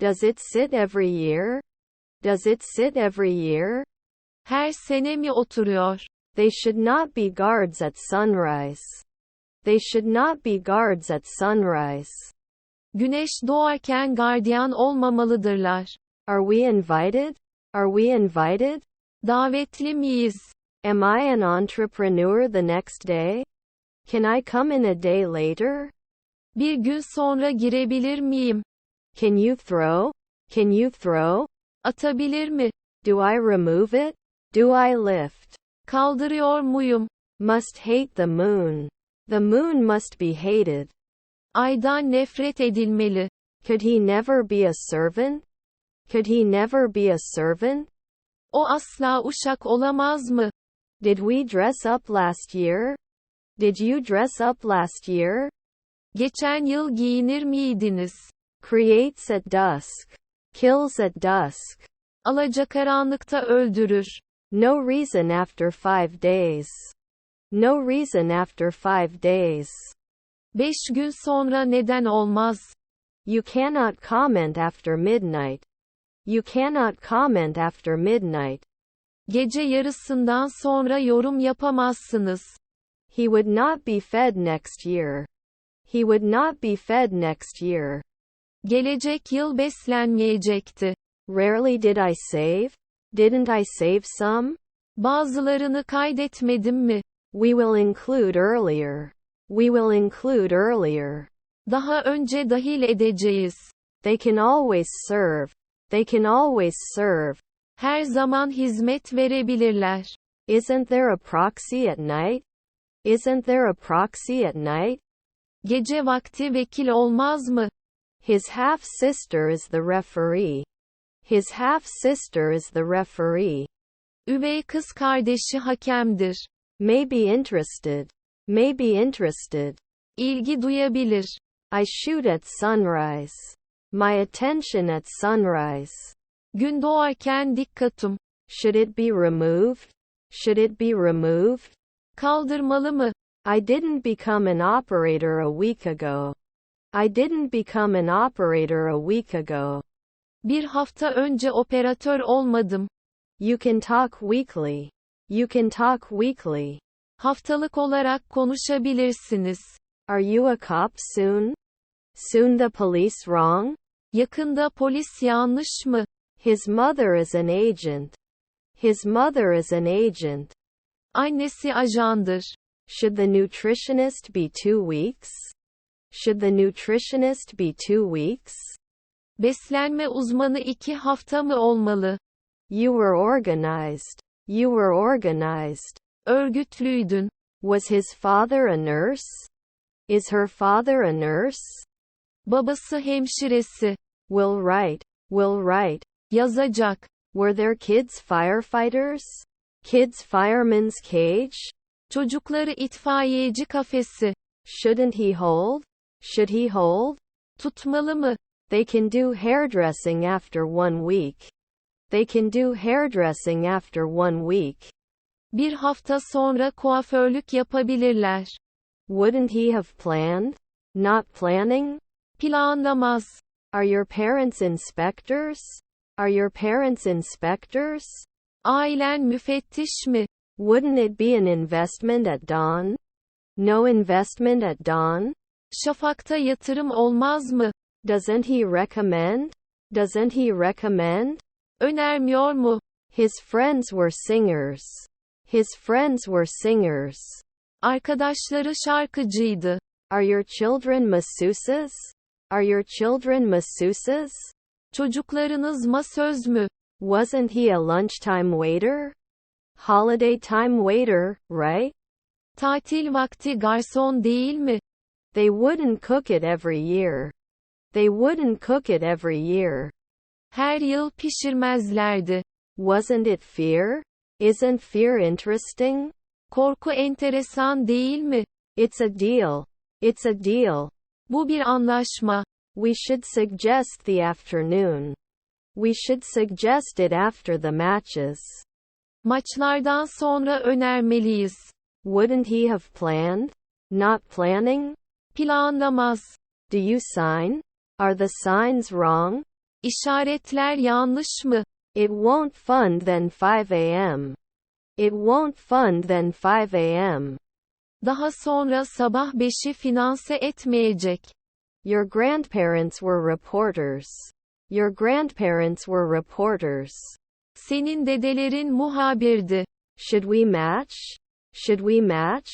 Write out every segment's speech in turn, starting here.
Does it sit every year? Does it sit every year? Her sene mi oturuyor? They should not be guards at sunrise. They should not be guards at sunrise. Güneş doğarken gardiyan olmamalıdırlar. Are we invited? Are we invited? Davetli miyiz? Am I an entrepreneur the next day? Can I come in a day later? Bir gün sonra girebilir miyim? Can you throw? Can you throw? Atabilir mi? Do I remove it? Do I lift? Kaldırıyor muyum? Must hate the moon. The moon must be hated. Aydan nefret edilmeli. Could he never be a servant? Could he never be a servant? O asla uşak olamaz mı? Did we dress up last year? Did you dress up last year? Geçen yıl giyinir miydiniz? Creates at dusk. Kills at dusk. Alacakaranlıkta öldürür. No reason after 5 days. No reason after 5 days. 5 gün sonra neden olmaz? You cannot comment after midnight. You cannot comment after midnight. Gece yarısından sonra yorum yapamazsınız. He would not be fed next year. He would not be fed next year. Gelecek yıl beslenmeyecekti. Rarely did I save? Didn't I save some? Bazılarını kaydetmedim mi? We will include earlier. We will include earlier. Daha önce dahil edeceğiz. They can always serve. They can always serve. Her zaman hizmet verebilirler. Isn't there a proxy at night? Isn't there a proxy at night? Gece vakti vekil olmaz mı? His half-sister is the referee. His half-sister is the referee. Üvey kız kardeşi hakemdir. May be interested. May be interested. İlgi duyabilir. I shoot at sunrise. My attention at sunrise. Gün doğarken dikkatim. Should it be removed? Should it be removed? Kaldırmalı mı? I didn't become an operator a week ago. I didn't become an operator a week ago. Bir hafta önce operatör olmadım. You can talk weekly. You can talk weekly. Haftalık olarak konuşabilirsiniz. Are you a cop soon? Soon the police wrong? Yakında polis yanlış mı? His mother is an agent. His mother is an agent. Annesi ajandır. Should the nutritionist be 2 weeks? Should the nutritionist be 2 weeks? Beslenme uzmanı 2 hafta mı olmalı? You were organized. You were organized. Örgütlüydün. Was his father a nurse? Is her father a nurse? Babası hemşiresi. Will write. Will write. Yazacak. Were their kids firefighters? Kids fireman's cage? Çocukları itfaiyeci kafesi. Shouldn't he hold? Should he hold? Tutmalı mı? They can do hairdressing after 1 week. They can do hairdressing after 1 week. Bir hafta sonra kuaförlük yapabilirler. Wouldn't he have planned? Not planning? Planlamaz. Are your parents inspectors? Are your parents inspectors? Ailen müfettiş mi? Wouldn't it be an investment at dawn? No investment at dawn? Şafakta yatırım olmaz mı? Doesn't he recommend? Doesn't he recommend? Önermiyor mu? His friends were singers. His friends were singers. Arkadaşları şarkıcıydı. Are your children masseuses? Are your children masseuses? Çocuklarınız masöz mü? Wasn't he a lunchtime waiter? Holiday time waiter, right? Tatil vakti garson değil mi? They wouldn't cook it every year. They wouldn't cook it every year. Her yıl pişirmezlerdi. Wasn't it fear? Isn't fear interesting? Korku enteresan değil mi? It's a deal. It's a deal. Bu bir anlaşma. We should suggest the afternoon. We should suggest it after the matches. Maçlardan sonra önermeliyiz. Wouldn't he have planned? Not planning? Planlamaz. Do you sign? Are the signs wrong? İşaretler yanlış mı? It won't fund then 5 a.m. It won't fund then 5 a.m. Daha sonra sabah 5'i finanse etmeyecek. Your grandparents were reporters. Your grandparents were reporters. Senin dedelerin muhabirdi. Should we match? Should we match?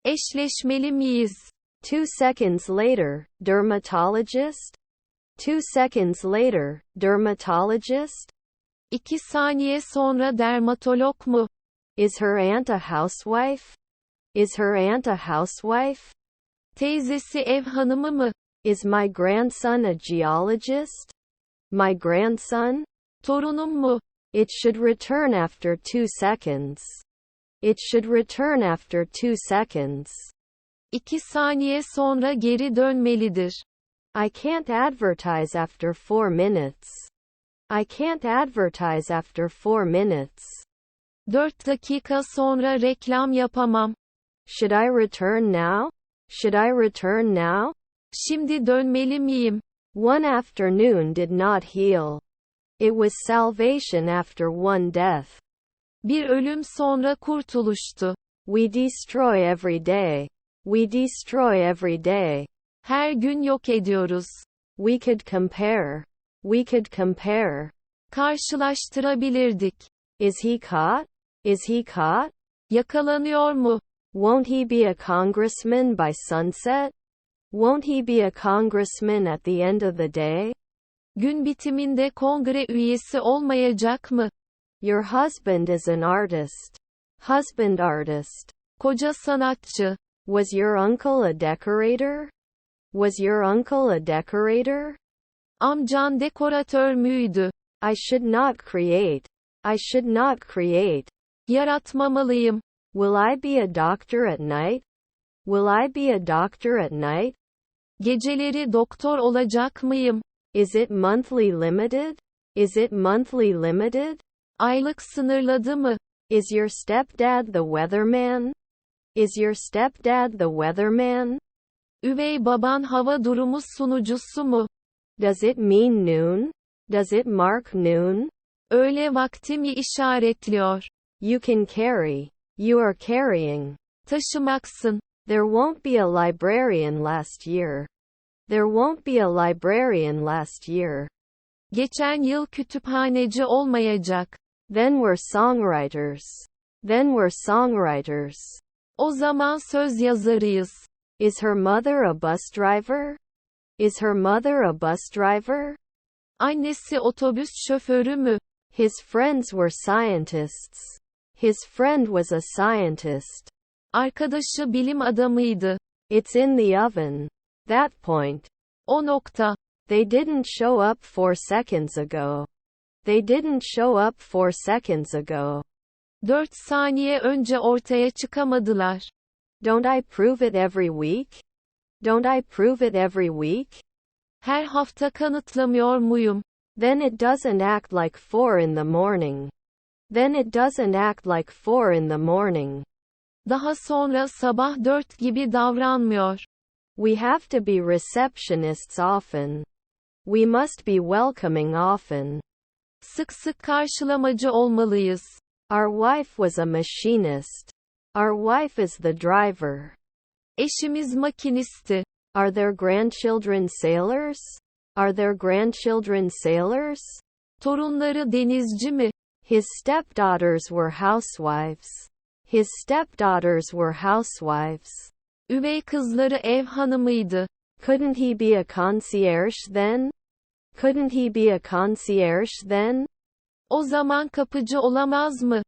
Eşleşmeli miyiz? 2 seconds later, dermatologist? 2 seconds later, dermatologist? 2 saniye sonra dermatolog mu? Is her aunt a housewife? Is her aunt a housewife? Teyzesi ev hanımı mı? Is my grandson a geologist? My grandson? Torunum mu? It should return after 2 seconds. It should return after 2 seconds. 2 saniye sonra geri dönmelidir. I can't advertise after 4 minutes. I can't advertise after 4 minutes. 4 dakika sonra reklam yapamam. Should I return now? Should I return now? Şimdi dönmeli miyim? One afternoon did not heal. It was salvation after one death. Bir ölüm sonra kurtuluştu. We destroy every day. We destroy every day. Her gün yok ediyoruz. We could compare. We could compare. Karşılaştırabilirdik. Is he caught? Is he caught? Yakalanıyor mu? Won't he be a congressman by sunset? Won't he be a congressman at the end of the day? Gün bitiminde kongre üyesi olmayacak mı? Your husband is an artist. Husband artist. Koca sanatçı. Was your uncle a decorator? Was your uncle a decorator? Amcan dekoratör müydü? I should not create. I should not create. Yaratmamalıyım. Will I be a doctor at night? Will I be a doctor at night? Geceleri doktor olacak mıyım? Is it monthly limited? Is it monthly limited? Aylık sınırladı mı? Is your stepdad the weatherman? Is your stepdad the weatherman? Üvey baban hava durumu sunucusu mu? Does it mean noon? Does it mark noon? Öğle vakti mi işaretliyor? You can carry. You are carrying. Taşımaksın. There won't be a librarian last year. There won't be a librarian last year. Geçen yıl kütüphaneci olmayacak. Then we're songwriters. Then we're songwriters. O zaman söz yazarıyız. Is her mother a bus driver? Is her mother a bus driver? Annesi otobüs şoförü mü? His friends were scientists. His friend was a scientist. Arkadaşı bilim adamıydı. It's in the oven. That point. O nokta. They didn't show up 4 seconds ago. They didn't show up 4 seconds ago. 4 saniye önce ortaya çıkamadılar. Don't I prove it every week? Don't I prove it every week? Her hafta kanıtlamıyor muyum? Then it doesn't act like 4 in the morning. Then it doesn't act like 4 in the morning. Daha sonra sabah 4 gibi davranmıyor. We have to be receptionists often. We must be welcoming often. Sık sık karşılamacı olmalıyız. Our wife was a machinist. Our wife is the driver. Eşimiz makinisti. Are their grandchildren sailors? Are their grandchildren sailors? Torunları denizci mi? His stepdaughters were housewives. His stepdaughters were housewives. Üvey kızları ev hanımıydı. Couldn't he be a concierge then? Couldn't he be a concierge then? O zaman kapıcı olamaz mı?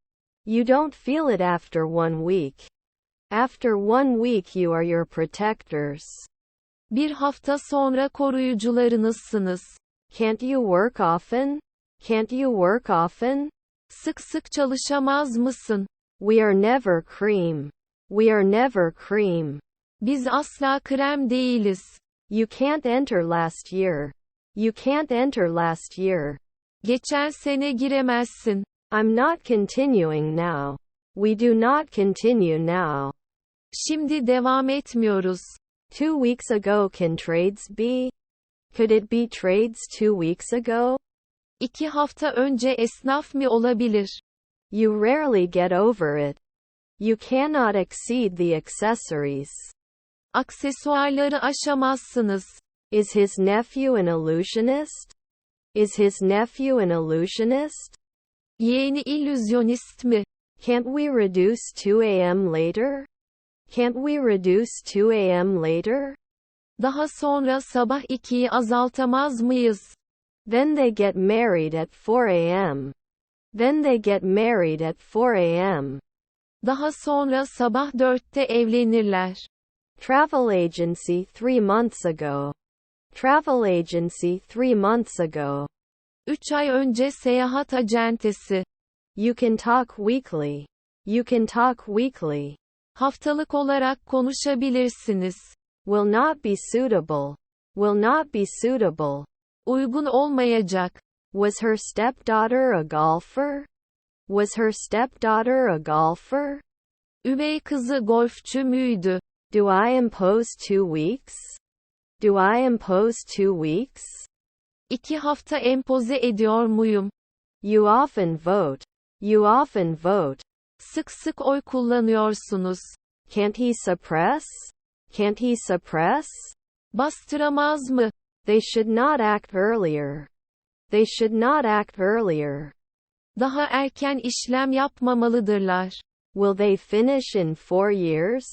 You don't feel it after 1 week. After 1 week you are your protectors. Bir hafta sonra koruyucularınızsınız. Can't you work often? Can't you work often? Sık sık çalışamaz mısın? We are never cream. We are never cream. Biz asla krem değiliz. You can't enter last year. You can't enter last year. Geçen sene giremezsin. I'm not continuing now. We do not continue now. Şimdi devam etmiyoruz. 2 weeks ago can trades be? Could it be trades 2 weeks ago? 2 hafta önce esnaf mı olabilir? You rarely get over it. You cannot exceed the accessories. Aksesuarları aşamazsınız. Is his nephew an illusionist? Is his nephew an illusionist? Yeğeni illüzyonist mi? Can't we reduce 2 a.m. later? Can't we reduce 2 a.m. later? Daha sonra sabah 2'yi azaltamaz mıyız? Then they get married at 4 a.m. Then they get married at 4 a.m. Daha sonra sabah 4'te evlenirler. Travel agency 3 months ago. Travel agency 3 months ago. 3 ay önce seyahat acentesi. You can talk weekly. You can talk weekly. Haftalık olarak konuşabilirsiniz. Will not be suitable. Will not be suitable. Uygun olmayacak. Was her stepdaughter a golfer? Was her stepdaughter a golfer? Üvey kızı golfçü müydü? Do I impose 2 weeks? Do I impose 2 weeks? 2 hafta empoze ediyor muyum? You often vote. You often vote. Sık sık oy kullanıyorsunuz. Can't he suppress? Can't he suppress? Bastıramaz mı? They should not act earlier. They should not act earlier. Daha erken işlem yapmamalıdırlar. Will they finish in 4 years?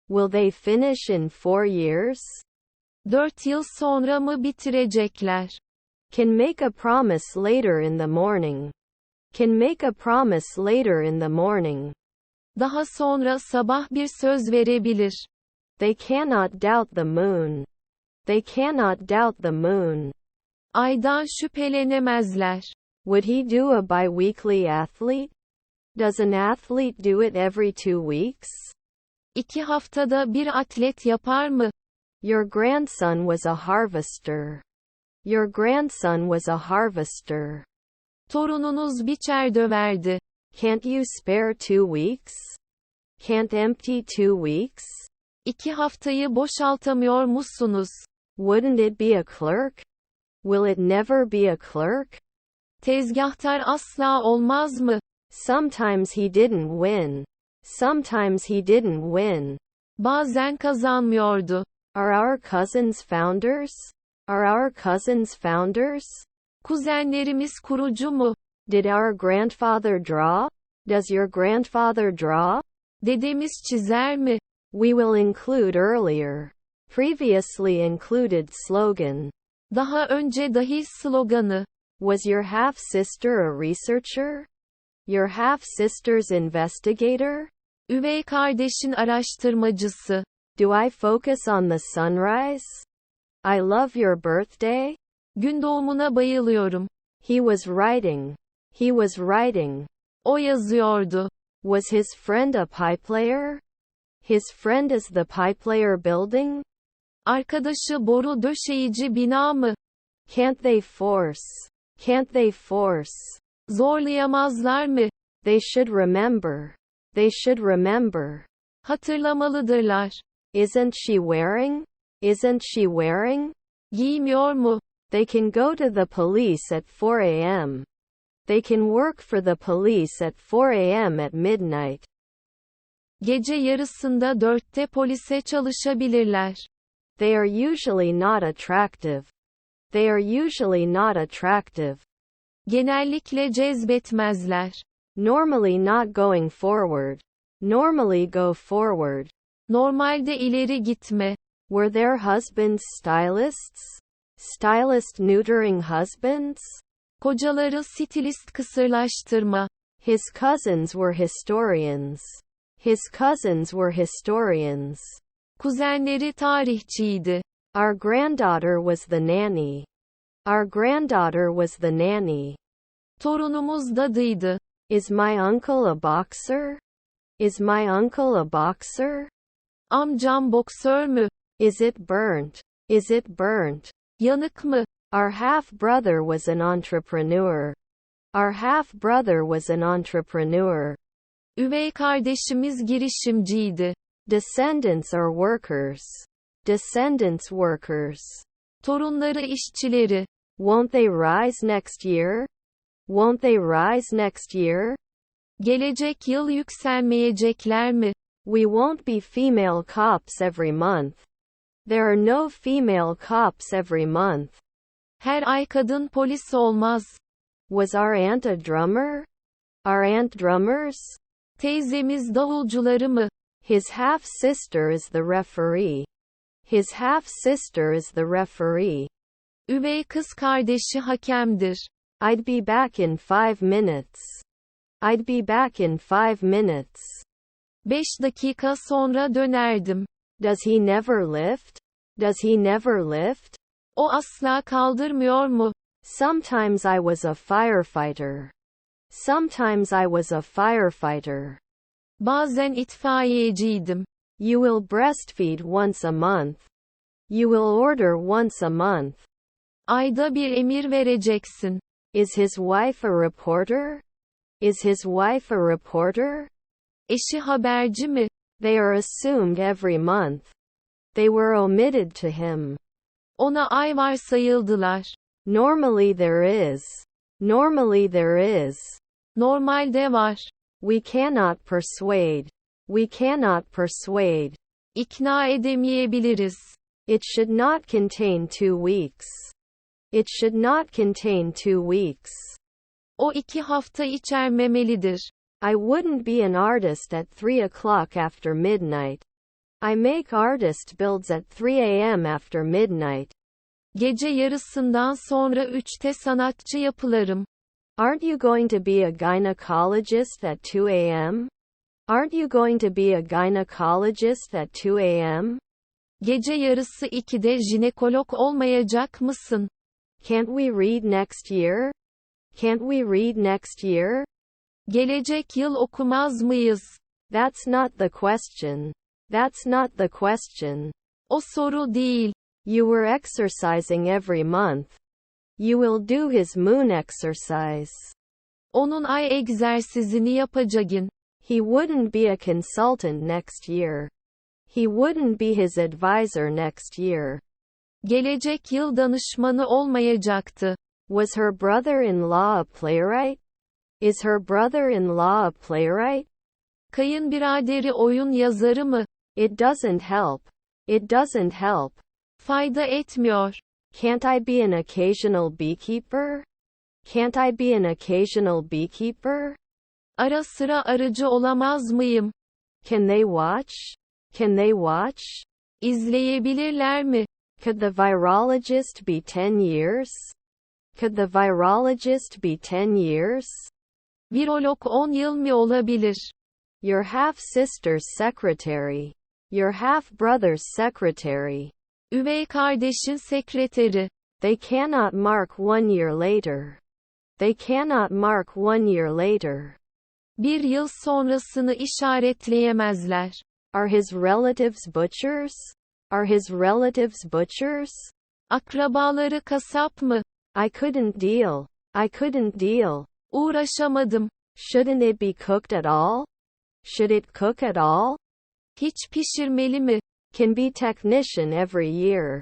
Will they finish in 4 years? 4 yıl sonra mı bitirecekler? Can make a promise later in the morning. Can make a promise later in the morning. Daha sonra sabah bir söz verebilir. They cannot doubt the moon. They cannot doubt the moon. Aydan şüphelenemezler. Would he do a bi-weekly athlete? Does an athlete do it every 2 weeks? 2 haftada bir atlet yapar mı? Your grandson was a harvester. Your grandson was a harvester. Torununuz biçer döverdi. Can't you spare 2 weeks? Can't empty 2 weeks? 2 haftayı boşaltamıyor musunuz? Wouldn't it be a clerk? Will it never be a clerk? Tezgahtar asla olmaz mı? Sometimes he didn't win. Sometimes he didn't win. Bazen kazanmıyordu. Are our cousins founders? Are our cousins founders? Kuzenlerimiz kurucu mu? Did our grandfather draw? Does your grandfather draw? Dedemiz çizer mi? We will include earlier. Previously included slogan. Daha önce dahi sloganı. Was your half-sister a researcher? Your half-sister's investigator? Üvey kardeşin araştırmacısı. Do I focus on the sunrise? I love your birthday? Gün doğumuna bayılıyorum. He was writing. He was writing. O yazıyordu. Was his friend a pie player? His friend is the pie player building? Arkadaşı boru döşeyici bina mı? Can't they force? Can't they force? Zorlayamazlar mı? They should remember. They should remember. Hatırlamalıdırlar. Isn't she wearing? Isn't she wearing? Giymiyor mu? They can go to the police at 4 a.m. They can work for the police at 4 a.m. at midnight. Gece yarısında 4'te polise çalışabilirler. They are usually not attractive. They are usually not attractive. Genellikle cezbetmezler. Normally not going forward. Normally go forward. Normalde ileri gitme. Were their husbands stylists? Stylist neutering husbands? Kocaları stilist kısırlaştırma. His cousins were historians. His cousins were historians. Kuzenleri tarihçiydi. Our granddaughter was the nanny. Our granddaughter was the nanny. Torunumuz dadıydı. Is my uncle a boxer? Is my uncle a boxer? Amcam boksör mü? Is it burnt? Is it burnt? Yanık mı? Our half-brother was an entrepreneur. Our half-brother was an entrepreneur. Üvey kardeşimiz girişimciydi. Descendants are workers. Descendants workers. Torunları işçileri. Won't they rise next year? Won't they rise next year? Gelecek yıl yükselmeyecekler mi? We won't be female cops every month. There are no female cops every month. Her ay kadın polis olmaz. Was our aunt a drummer? Our aunt drummers? Teyzemiz davulcuları mı? His half-sister is the referee. His half-sister is the referee. Üvey kız kardeşi hakemdir. I'd be back in 5 minutes. I'd be back in 5 minutes. 5 dakika sonra dönerdim. Does he never lift? Does he never lift? O asla kaldırmıyor mu? Sometimes I was a firefighter. Sometimes I was a firefighter. Bazen itfaiyeciydim. You will breastfeed once a month. You will order once a month. Ayda bir emir vereceksin. Is his wife a reporter? Is his wife a reporter? Eşi haberci mi? They are assumed every month. They were omitted to him. Ona ay varsayıldılar. Normally there is. Normally there is. Normalde var. We cannot persuade. We cannot persuade. İkna edemeyebiliriz. It should not contain 2 weeks. It should not contain 2 weeks. O 2 hafta içermemelidir. I wouldn't be an artist at 3 o'clock after midnight. I make artist builds at 3 a.m. after midnight. Gece yarısından sonra 3'te sanatçı yapılarım. Aren't you going to be a gynecologist at 2 a.m.? Aren't you going to be a gynecologist at 2 a.m.? Gece yarısı 2'de jinekolog olmayacak mısın? Can't we read next year? Can't we read next year? Gelecek yıl okumaz mıyız? That's not the question. That's not the question. O soru değil. You were exercising every month. You will do his moon exercise. Onun ay egzersizini yapacaksın. He wouldn't be a consultant next year. He wouldn't be his advisor next year. Gelecek yıl danışmanı olmayacaktı. Was her brother-in-law a playwright? Is her brother-in-law a playwright? Kayınbiraderi oyun yazarı mı? It doesn't help. It doesn't help. Fayda etmiyor. Can't I be an occasional beekeeper? Can't I be an occasional beekeeper? Ara sıra arıcı olamaz mıyım? Can they watch? Can they watch? İzleyebilirler mi? Could the virologist be 10 years? Could the virologist be 10 years? Virolog 10 yıl mı olabilir? Your half-sister's secretary. Your half-brother's secretary. Üvey kardeşin sekreteri. They cannot mark 1 year later. They cannot mark 1 year later. 1 yıl sonrasını işaretleyemezler. Are his relatives butchers? Are his relatives butchers? Akrabaları kasap mı? I couldn't deal. I couldn't deal. Uğraşamadım. Shouldn't it be cooked at all? Should it cook at all? Hiç pişirmeli mi? Can be technician every year.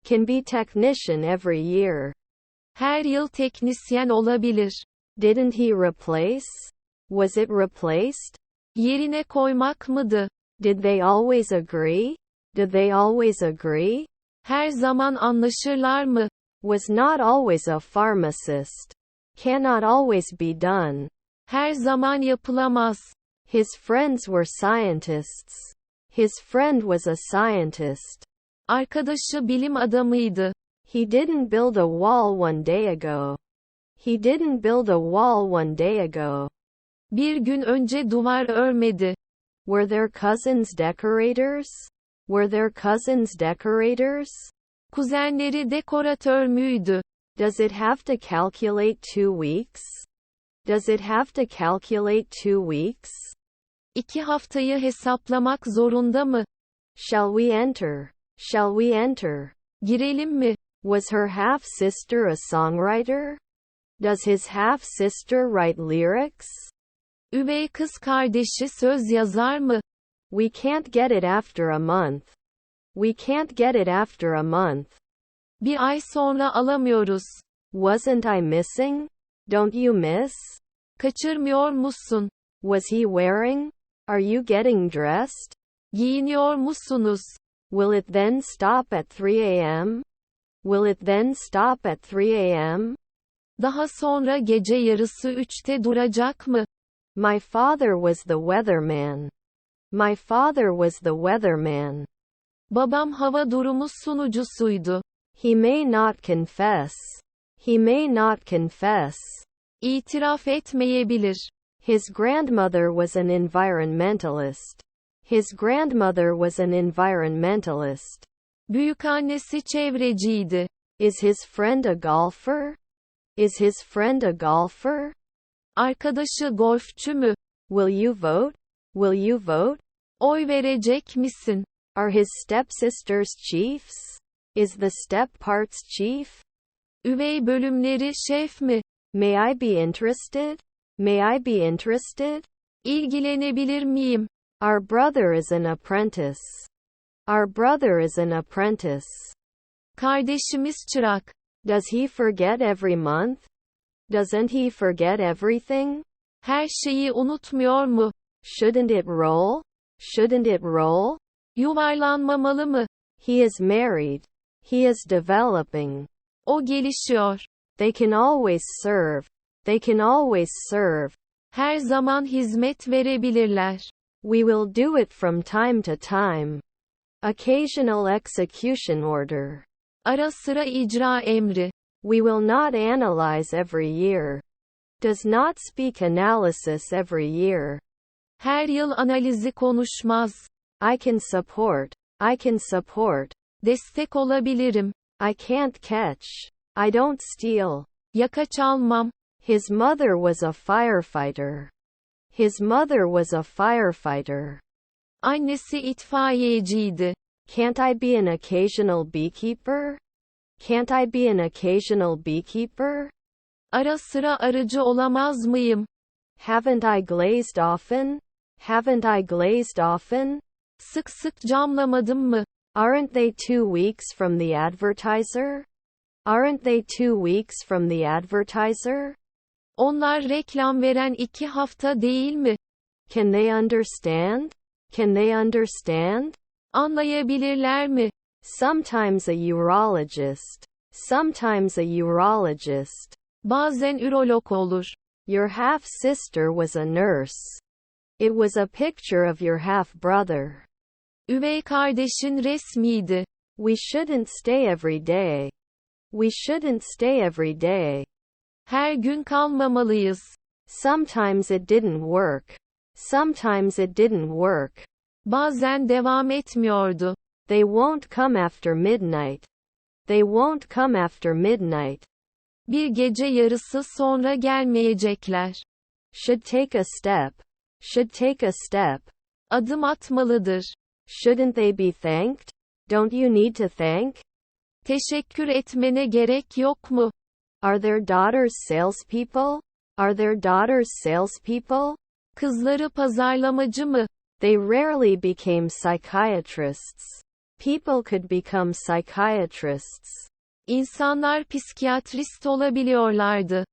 Can be technician every year. Her yıl teknisyen olabilir. Didn't he replace? Was it replaced? Yerine koymak mıydı? Did they always agree? Did they always agree? Her zaman anlaşırlar mı? Was not always a pharmacist. Cannot always be done. Her zaman yapılamaz. His friends were scientists. His friend was a scientist. Arkadaşı bilim adamıydı. He didn't build a wall one day ago. He didn't build a wall one day ago. Bir gün önce duvar örmedi. Were their cousins decorators? Were their cousins decorators? Kuzenleri dekoratör müydü? Does it have to calculate 2 weeks? Does it have to calculate 2 weeks? 2 haftayı hesaplamak zorunda mı? Shall we enter? Shall we enter? Girelim mi? Was her half-sister a songwriter? Does his half-sister write lyrics? Üvey kız kardeşi söz yazar mı? We can't get it after a month. We can't get it after a month. 1 ay sonra alamıyoruz. Wasn't I missing? Don't you miss? Kaçırmıyor musun? Was he wearing? Are you getting dressed? Giyiniyor musunuz? Will it then stop at 3 a.m.? Will it then stop at 3 a.m.? Daha sonra gece yarısı 3'te duracak mı? My father was the weatherman. My father was the weatherman. Babam hava durumu sunucusuydu. He may not confess. He may not confess. İtiraf etmeyebilir. His grandmother was an environmentalist. His grandmother was an environmentalist. Büyükannesi çevreciydi. Is his friend a golfer? Is his friend a golfer? Arkadaşı golfçü mü? Will you vote? Will you vote? Oy verecek misin? Are his stepsisters chiefs? Is the step parts chief? Üvey bölümleri şef mi? May I be interested? May I be interested? İlgilenebilir miyim? Our brother is an apprentice. Our brother is an apprentice. Kardeşimiz çırak. Does he forget every month? Doesn't he forget everything? Her şeyi unutmuyor mu? Shouldn't it roll? Shouldn't it roll? Yuvarlanmamalı mı? He is married. He is developing. O gelişiyor. They can always serve. They can always serve. Her zaman hizmet verebilirler. We will do it from time to time. Occasional execution order. Ara sıra icra emri. We will not analyze every year. Does not speak analysis every year. Her yıl analizi konuşmaz. I can support. I can support. Destek olabilirim. I can't catch. I don't steal. Yaka çalmam. His mother was a firefighter. His mother was a firefighter. Annesi itfaiyeciydi. Can't I be an occasional beekeeper? Can't I be an occasional beekeeper? Ara sıra arıcı olamaz mıyım? Haven't I glazed often? Haven't I glazed often? Sık sık camlamadım mı? Aren't they 2 weeks from the advertiser? Aren't they 2 weeks from the advertiser? Onlar reklam veren 2 hafta değil mi? Can they understand? Can they understand? Anlayabilirler mi? Sometimes a urologist. Sometimes a urologist. Bazen ürolog olur. Your half-sister was a nurse. It was a picture of your half-brother. Üvey kardeşin resmiydi. We shouldn't stay every day. We shouldn't stay every day. Her gün kalmamalıyız. Sometimes it didn't work. Sometimes it didn't work. Bazen devam etmiyordu. They won't come after midnight. They won't come after midnight. Bir gece yarısı sonra gelmeyecekler. Should take a step. Should take a step. Adım atmalıdır. Shouldn't they be thanked? Don't you need to thank? Teşekkür etmene gerek yok mu? Are their daughters salespeople? Are their daughters salespeople? Kızları pazarlamacı mı? They rarely became psychiatrists. People could become psychiatrists. İnsanlar psikiyatrist olabiliyorlardı.